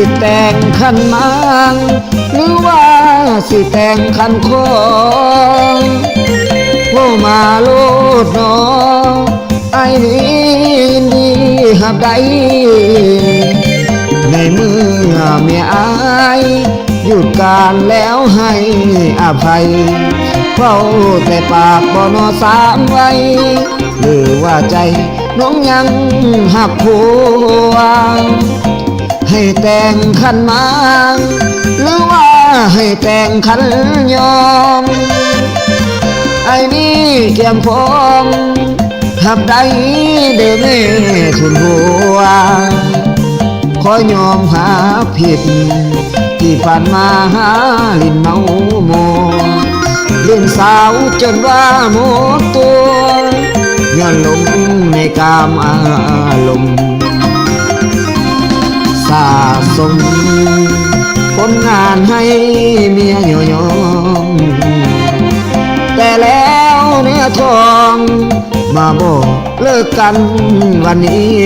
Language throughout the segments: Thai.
สิแต่งขันหมากหรือว่าสิแต่งขันคอโผมาโลดหนอไอ้นี้ดีหับใดในเมื่อเมียอายหยุดการแล้วให้อภัยเฝ้าแต่ปากบ่นอสามไว้หรือว่าใจน้องยังหักผัวให้แต่งขันหมากหรือว่าให้แต่งขันยอมไอ้นี่แก้มฟอมหับใดเดิมเน่ทุนหัวขอยอมหาผิดที่ผ่านมาหาลิ้นเมาโมเล่นสาวจนว่าหมดตัวย้อนลงในกามอารมณ์สะสมผลงานให้เมียยอมแต่แล้วเนื้อทองมาบอกเลิกกันวันนี้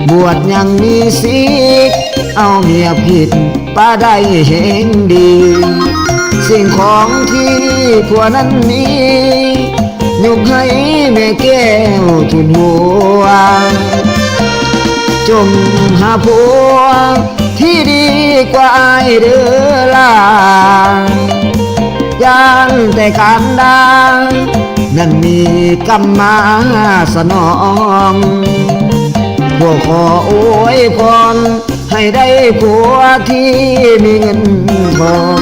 บวชยังมีสิทธิ์เอาเมียผิดป้าได้เห็นดีสิ่งของที่ผัวนั้นมียกให้แม่แก้วทุนหัวจงหาผัวที่ดีกว่าอายเด้อล่ะย่างแต่การดานั่นมีกรรมาสนองพวกขออวยพรให้ได้ผัวที่มีเงินทอง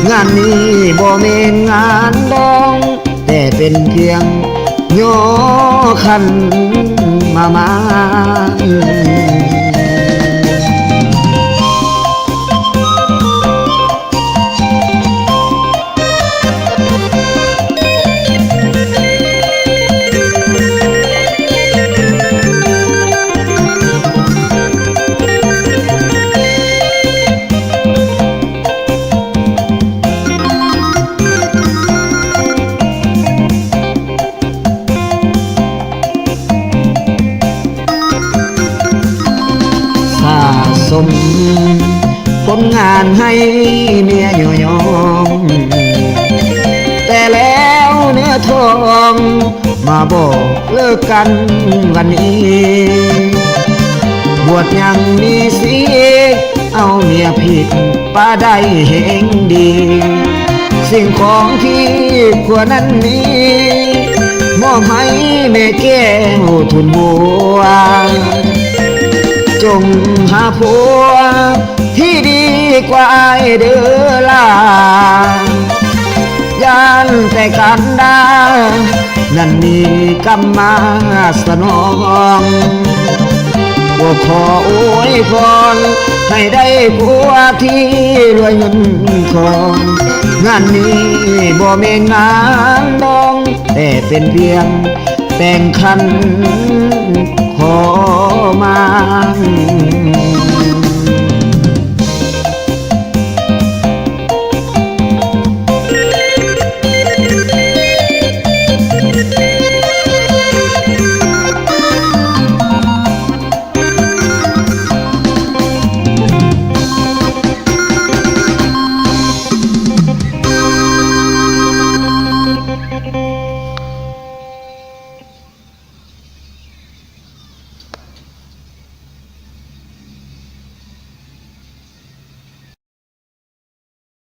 งานนี้บ่แม่นงานดองแต่เป็นเพียงย่อขันมาสมผลงานให้เมียยอมแต่แล้วเนื้อทองมาบอกเลิกกันวันนี้บวชยังมีสิทธิ์เอาเมียผิดป้าได้เห็นดีสิ่งของที่ผัวนั้นมีมอบให้แม่แก้วทุนบัวจงหาผัวที่ดีกว่าอายเด้อล่ะย่านแต่กันดานั่นมีกรรมาสนองว่าขออวยพรให้ได้ผัวที่รวยเงินทองงานนี้บ่แม่นงานดองแต่เป็นเพียงแต่งขันขอมา